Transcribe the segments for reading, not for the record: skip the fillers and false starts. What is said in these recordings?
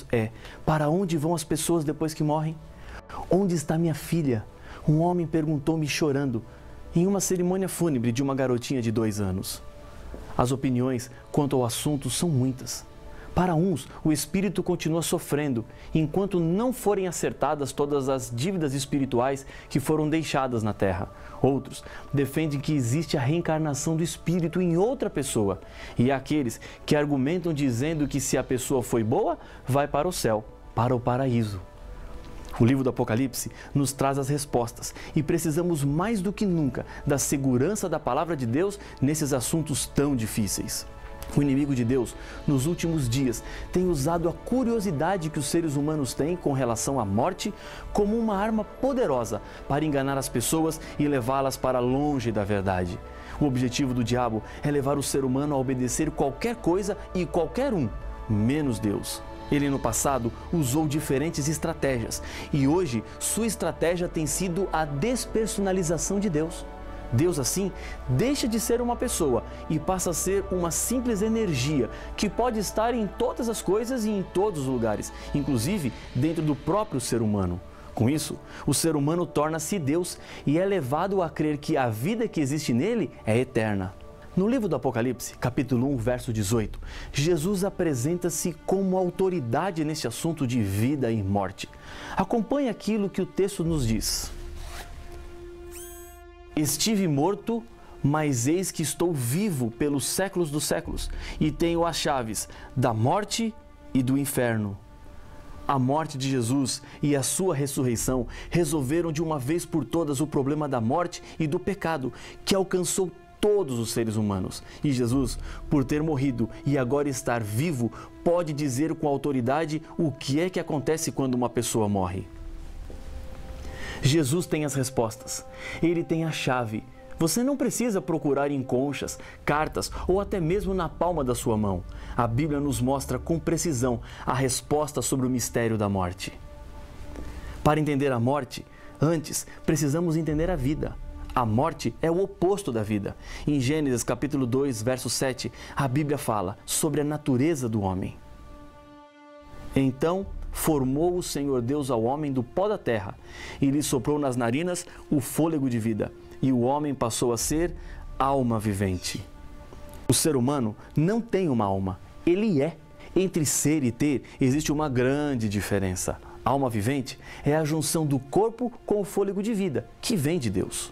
é: para onde vão as pessoas depois que morrem? Onde está minha filha? Um homem perguntou-me chorando, em uma cerimônia fúnebre de uma garotinha de 2 anos. As opiniões quanto ao assunto são muitas. Para uns, o espírito continua sofrendo, enquanto não forem acertadas todas as dívidas espirituais que foram deixadas na terra. Outros defendem que existe a reencarnação do espírito em outra pessoa. E há aqueles que argumentam dizendo que se a pessoa foi boa, vai para o céu, para o paraíso. O livro do Apocalipse nos traz as respostas e precisamos mais do que nunca da segurança da palavra de Deus nesses assuntos tão difíceis. O inimigo de Deus, nos últimos dias, tem usado a curiosidade que os seres humanos têm com relação à morte como uma arma poderosa para enganar as pessoas e levá-las para longe da verdade. O objetivo do diabo é levar o ser humano a obedecer qualquer coisa e qualquer um, menos Deus. Ele no passado usou diferentes estratégias e hoje sua estratégia tem sido a despersonalização de Deus. Deus assim deixa de ser uma pessoa e passa a ser uma simples energia que pode estar em todas as coisas e em todos os lugares, inclusive dentro do próprio ser humano. Com isso, o ser humano torna-se Deus e é levado a crer que a vida que existe nele é eterna. No livro do Apocalipse, capítulo 1, verso 18, Jesus apresenta-se como autoridade nesse assunto de vida e morte. Acompanhe aquilo que o texto nos diz. Estive morto, mas eis que estou vivo pelos séculos dos séculos, e tenho as chaves da morte e do inferno. A morte de Jesus e a sua ressurreição resolveram de uma vez por todas o problema da morte e do pecado, que alcançou todos os seres humanos. E Jesus, por ter morrido e agora estar vivo, pode dizer com autoridade o que é que acontece quando uma pessoa morre. Jesus tem as respostas, ele tem a chave. Você não precisa procurar em conchas, cartas ou até mesmo na palma da sua mão. A Bíblia nos mostra com precisão a resposta sobre o mistério da morte. Para entender a morte, antes precisamos entender a vida. A morte é o oposto da vida. Em Gênesis capítulo 2, verso 7, a Bíblia fala sobre a natureza do homem. Então formou o Senhor Deus ao homem do pó da terra e lhe soprou nas narinas o fôlego de vida, e o homem passou a ser alma vivente. O ser humano não tem uma alma, ele é. Entre ser e ter existe uma grande diferença. A alma vivente é a junção do corpo com o fôlego de vida, que vem de Deus.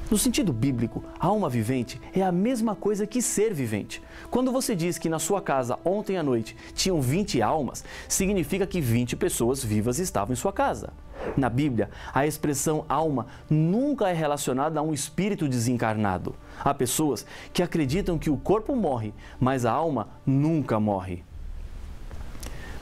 No sentido bíblico, a alma vivente é a mesma coisa que ser vivente. Quando você diz que na sua casa ontem à noite tinham 20 almas, significa que 20 pessoas vivas estavam em sua casa. Na Bíblia, a expressão alma nunca é relacionada a um espírito desencarnado. Há pessoas que acreditam que o corpo morre, mas a alma nunca morre.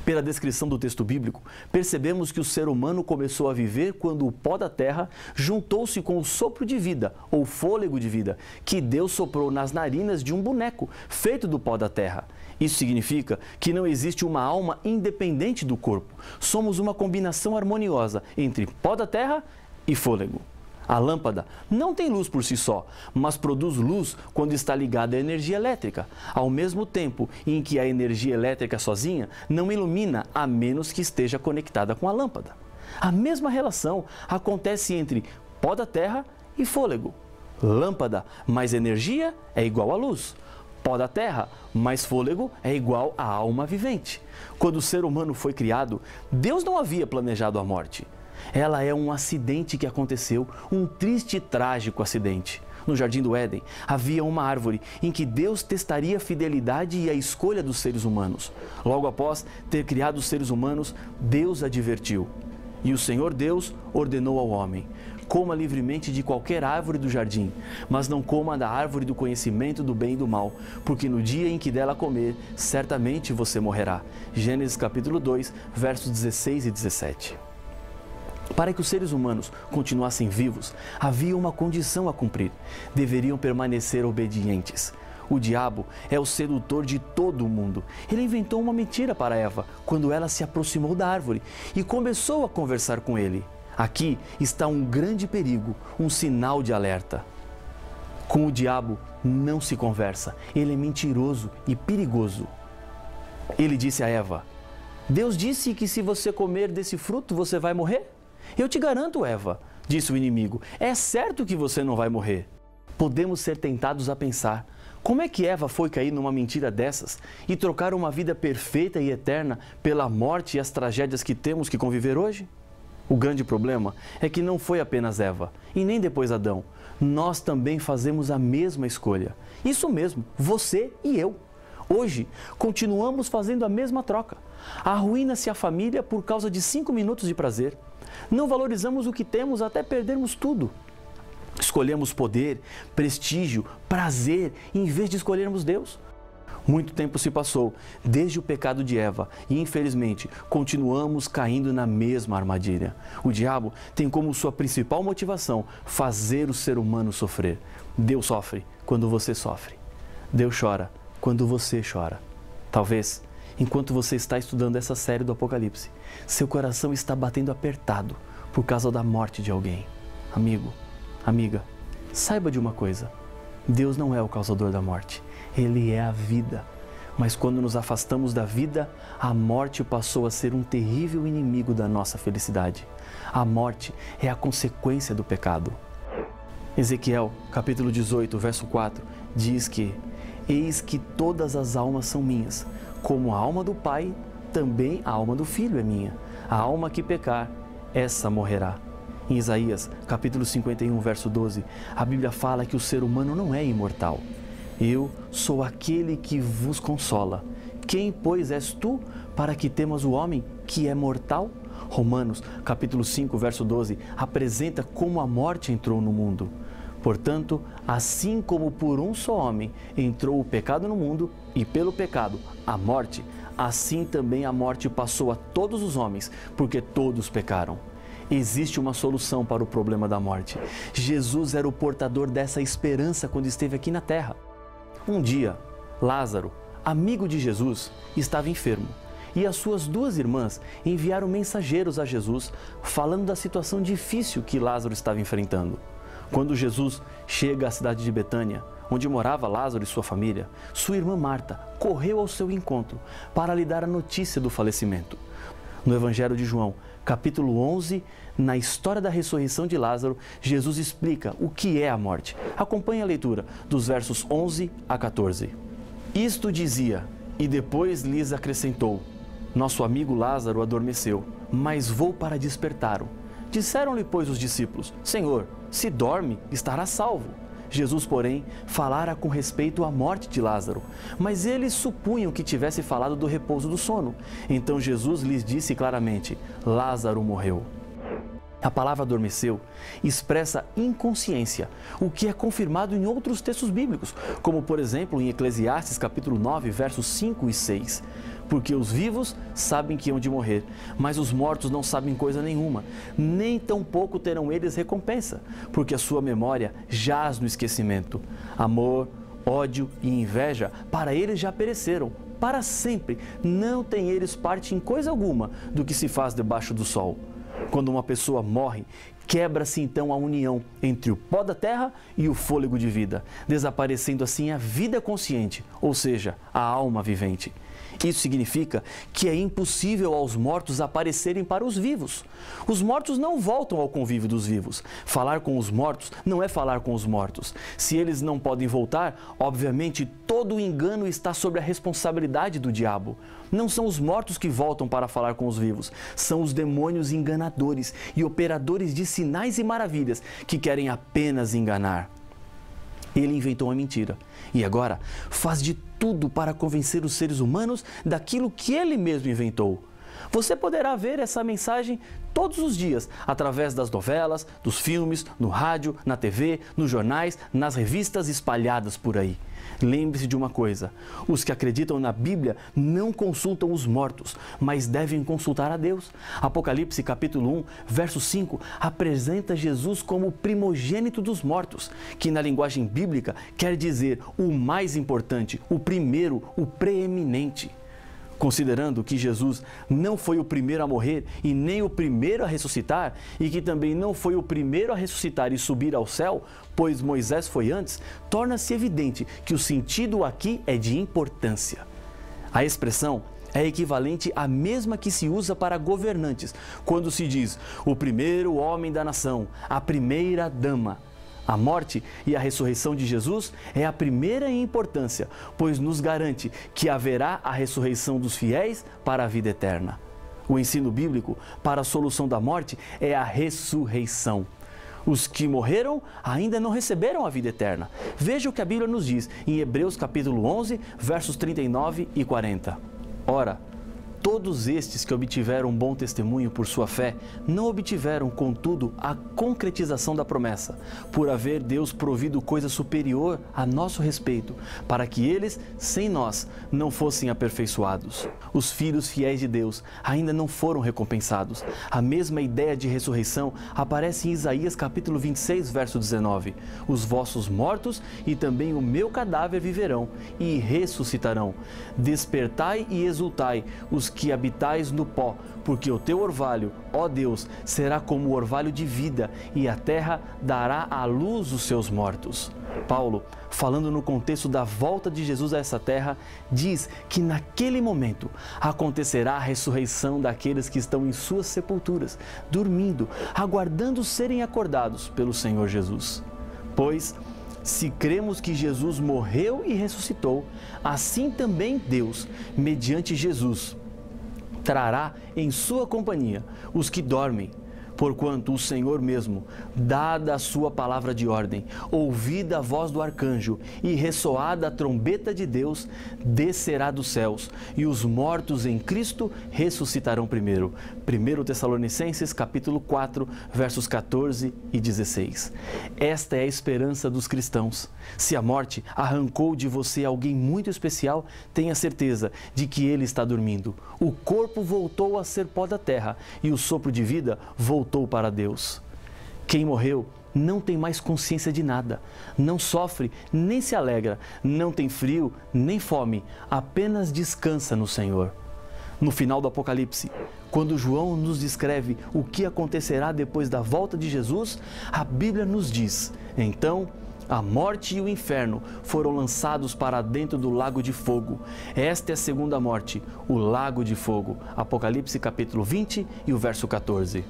Pela descrição do texto bíblico, percebemos que o ser humano começou a viver quando o pó da terra juntou-se com o sopro de vida, ou fôlego de vida, que Deus soprou nas narinas de um boneco feito do pó da terra. Isso significa que não existe uma alma independente do corpo. Somos uma combinação harmoniosa entre pó da terra e fôlego. A lâmpada não tem luz por si só, mas produz luz quando está ligada à energia elétrica, ao mesmo tempo em que a energia elétrica sozinha não ilumina a menos que esteja conectada com a lâmpada. A mesma relação acontece entre pó da terra e fôlego. Lâmpada mais energia é igual a luz. Pó da terra mais fôlego é igual a alma vivente. Quando o ser humano foi criado, Deus não havia planejado a morte. Ela é um acidente que aconteceu, um triste e trágico acidente. No Jardim do Éden, havia uma árvore em que Deus testaria a fidelidade e a escolha dos seres humanos. Logo após ter criado os seres humanos, Deus advertiu. E o Senhor Deus ordenou ao homem: coma livremente de qualquer árvore do jardim, mas não coma da árvore do conhecimento do bem e do mal, porque no dia em que dela comer, certamente você morrerá. Gênesis capítulo 2, versos 16 e 17. Para que os seres humanos continuassem vivos, havia uma condição a cumprir. Deveriam permanecer obedientes. O diabo é o sedutor de todo o mundo. Ele inventou uma mentira para Eva quando ela se aproximou da árvore e começou a conversar com ele. Aqui está um grande perigo, um sinal de alerta. Com o diabo não se conversa. Ele é mentiroso e perigoso. Ele disse a Eva: Deus disse que se você comer desse fruto, você vai morrer? Eu te garanto, Eva, disse o inimigo, é certo que você não vai morrer. Podemos ser tentados a pensar, como é que Eva foi cair numa mentira dessas e trocar uma vida perfeita e eterna pela morte e as tragédias que temos que conviver hoje? O grande problema é que não foi apenas Eva e nem depois Adão. Nós também fazemos a mesma escolha. Isso mesmo, você e eu. Hoje, continuamos fazendo a mesma troca. Arruína-se a família por causa de 5 minutos de prazer. Não valorizamos o que temos até perdermos tudo. Escolhemos poder, prestígio, prazer, em vez de escolhermos Deus. Muito tempo se passou desde o pecado de Eva e, infelizmente, continuamos caindo na mesma armadilha. O diabo tem como sua principal motivação fazer o ser humano sofrer. Deus sofre quando você sofre. Deus chora quando você chora. Talvez, enquanto você está estudando essa série do Apocalipse, seu coração está batendo apertado por causa da morte de alguém. Amigo, amiga, saiba de uma coisa. Deus não é o causador da morte. Ele é a vida. Mas quando nos afastamos da vida, a morte passou a ser um terrível inimigo da nossa felicidade. A morte é a consequência do pecado. Ezequiel, capítulo 18, verso 4, diz que eis que todas as almas são minhas, como a alma do Pai, também a alma do Filho é minha. A alma que pecar, essa morrerá. Em Isaías, capítulo 51, verso 12, a Bíblia fala que o ser humano não é imortal. Eu sou aquele que vos consola. Quem, pois, és tu para que temas o homem que é mortal? Romanos, capítulo 5, verso 12, apresenta como a morte entrou no mundo. Portanto, assim como por um só homem entrou o pecado no mundo, e pelo pecado a morte, assim também a morte passou a todos os homens, porque todos pecaram. Existe uma solução para o problema da morte. Jesus era o portador dessa esperança quando esteve aqui na terra. Um dia, Lázaro, amigo de Jesus, estava enfermo e as suas 2 irmãs enviaram mensageiros a Jesus falando da situação difícil que Lázaro estava enfrentando. Quando Jesus chega à cidade de Betânia, onde morava Lázaro e sua família, sua irmã Marta correu ao seu encontro para lhe dar a notícia do falecimento. No Evangelho de João, capítulo 11, na história da ressurreição de Lázaro, Jesus explica o que é a morte. Acompanhe a leitura dos versos 11 a 14. Isto dizia, e depois lhes acrescentou, nosso amigo Lázaro adormeceu, mas vou para despertá-lo. Disseram-lhe, pois, os discípulos, Senhor, se dorme, estará salvo. Jesus, porém, falara com respeito à morte de Lázaro, mas eles supunham que tivesse falado do repouso do sono. Então Jesus lhes disse claramente, Lázaro morreu. A palavra adormeceu expressa inconsciência, o que é confirmado em outros textos bíblicos, como por exemplo em Eclesiastes capítulo 9, versos 5 e 6. Porque os vivos sabem que hão de morrer, mas os mortos não sabem coisa nenhuma, nem tampouco terão eles recompensa, porque a sua memória jaz no esquecimento. Amor, ódio e inveja, para eles já pereceram, para sempre, não têm eles parte em coisa alguma do que se faz debaixo do sol. Quando uma pessoa morre, quebra-se então a união entre o pó da terra e o fôlego de vida, desaparecendo assim a vida consciente, ou seja, a alma vivente. Isso significa que é impossível aos mortos aparecerem para os vivos. Os mortos não voltam ao convívio dos vivos. Falar com os mortos não é falar com os mortos. Se eles não podem voltar, obviamente todo o engano está sobre a responsabilidade do diabo. Não são os mortos que voltam para falar com os vivos, são os demônios enganadores e operadores de sinais e maravilhas que querem apenas enganar. Ele inventou uma mentira e agora faz de tudo para convencer os seres humanos daquilo que ele mesmo inventou. Você poderá ver essa mensagem todos os dias, através das novelas, dos filmes, no rádio, na TV, nos jornais, nas revistas espalhadas por aí. Lembre-se de uma coisa, os que acreditam na Bíblia não consultam os mortos, mas devem consultar a Deus. Apocalipse capítulo 1, verso 5, apresenta Jesus como o primogênito dos mortos, que na linguagem bíblica quer dizer o mais importante, o primeiro, o preeminente. Considerando que Jesus não foi o primeiro a morrer e nem o primeiro a ressuscitar, e que também não foi o primeiro a ressuscitar e subir ao céu, pois Moisés foi antes, torna-se evidente que o sentido aqui é de importância. A expressão é equivalente à mesma que se usa para governantes, quando se diz o primeiro homem da nação, a primeira dama. A morte e a ressurreição de Jesus é a primeira em importância, pois nos garante que haverá a ressurreição dos fiéis para a vida eterna. O ensino bíblico para a solução da morte é a ressurreição. Os que morreram ainda não receberam a vida eterna. Veja o que a Bíblia nos diz em Hebreus capítulo 11, versos 39 e 40. Ora, todos estes que obtiveram um bom testemunho por sua fé, não obtiveram, contudo, a concretização da promessa, por haver Deus provido coisa superior a nosso respeito, para que eles, sem nós, não fossem aperfeiçoados. Os filhos fiéis de Deus ainda não foram recompensados. A mesma ideia de ressurreição aparece em Isaías capítulo 26, verso 19. Os vossos mortos e também o meu cadáver viverão e ressuscitarão. Despertai e exultai, os que habitais no pó, porque o teu orvalho, ó Deus, será como o orvalho de vida, e a terra dará à luz os seus mortos. Paulo, falando no contexto da volta de Jesus a essa terra, diz que naquele momento acontecerá a ressurreição daqueles que estão em suas sepulturas, dormindo, aguardando serem acordados pelo Senhor Jesus. Pois, se cremos que Jesus morreu e ressuscitou, assim também Deus, mediante Jesus, trará em sua companhia os que dormem, porquanto o Senhor mesmo, dada a sua palavra de ordem, ouvida a voz do arcanjo e ressoada a trombeta de Deus, descerá dos céus, e os mortos em Cristo ressuscitarão primeiro. 1 Tessalonicenses capítulo 4, versos 14 e 16. Esta é a esperança dos cristãos. Se a morte arrancou de você alguém muito especial, tenha certeza de que ele está dormindo. O corpo voltou a ser pó da terra e o sopro de vida voltou para Deus. Quem morreu não tem mais consciência de nada, não sofre nem se alegra, não tem frio nem fome, apenas descansa no Senhor. No final do Apocalipse, quando João nos descreve o que acontecerá depois da volta de Jesus, a Bíblia nos diz: então a morte e o inferno foram lançados para dentro do lago de fogo. Esta é a segunda morte, o lago de fogo. Apocalipse capítulo 20 e o verso 14.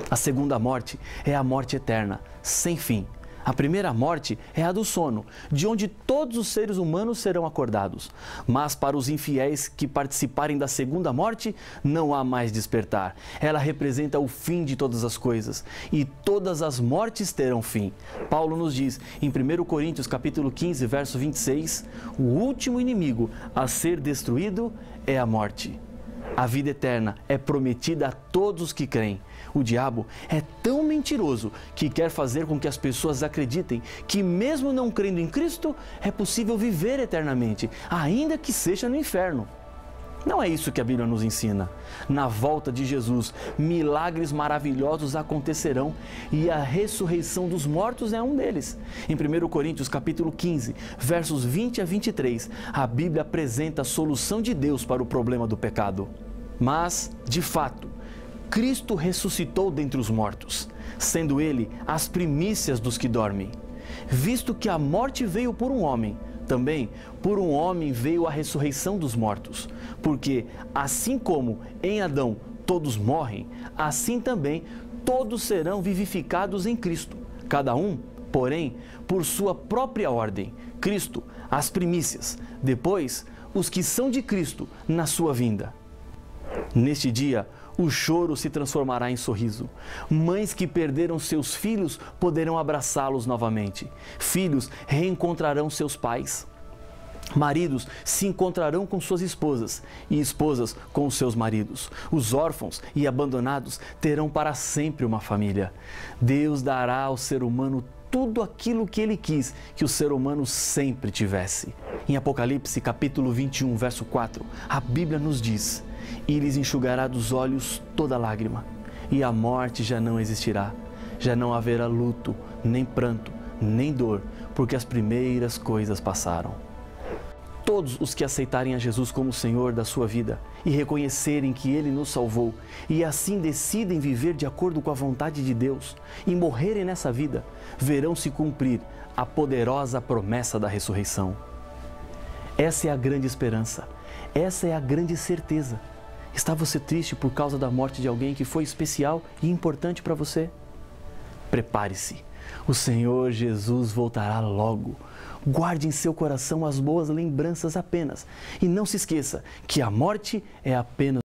A segunda morte é a morte eterna, sem fim. A primeira morte é a do sono, de onde todos os seres humanos serão acordados. Mas para os infiéis que participarem da segunda morte, não há mais despertar. Ela representa o fim de todas as coisas, e todas as mortes terão fim. Paulo nos diz em 1 Coríntios capítulo 15, verso 26, o último inimigo a ser destruído é a morte. A vida eterna é prometida a todos os que creem. O diabo é tão mentiroso que quer fazer com que as pessoas acreditem que, mesmo não crendo em Cristo, é possível viver eternamente, ainda que seja no inferno. Não é isso que a Bíblia nos ensina. Na volta de Jesus, milagres maravilhosos acontecerão e a ressurreição dos mortos é um deles. Em 1 Coríntios capítulo 15, versos 20 a 23, a Bíblia apresenta a solução de Deus para o problema do pecado. Mas, de fato, Cristo ressuscitou dentre os mortos, sendo Ele as primícias dos que dormem. Visto que a morte veio por um homem, também por um homem veio a ressurreição dos mortos. Porque, assim como em Adão todos morrem, assim também todos serão vivificados em Cristo. Cada um, porém, por sua própria ordem. Cristo, as primícias, depois os que são de Cristo na sua vinda. Neste dia, o choro se transformará em sorriso. Mães que perderam seus filhos poderão abraçá-los novamente. Filhos reencontrarão seus pais. Maridos se encontrarão com suas esposas e esposas com os seus maridos. Os órfãos e abandonados terão para sempre uma família. Deus dará ao ser humano tudo aquilo que Ele quis que o ser humano sempre tivesse. Em Apocalipse capítulo 21, verso 4, a Bíblia nos diz: e lhes enxugará dos olhos toda lágrima, e a morte já não existirá. Já não haverá luto, nem pranto, nem dor, porque as primeiras coisas passaram. Todos os que aceitarem a Jesus como Senhor da sua vida e reconhecerem que Ele nos salvou e assim decidem viver de acordo com a vontade de Deus e morrerem nessa vida, verão se cumprir a poderosa promessa da ressurreição. Essa é a grande esperança. Essa é a grande certeza. Está você triste por causa da morte de alguém que foi especial e importante para você? Prepare-se, o Senhor Jesus voltará logo. Guarde em seu coração as boas lembranças apenas e não se esqueça que a morte é apenas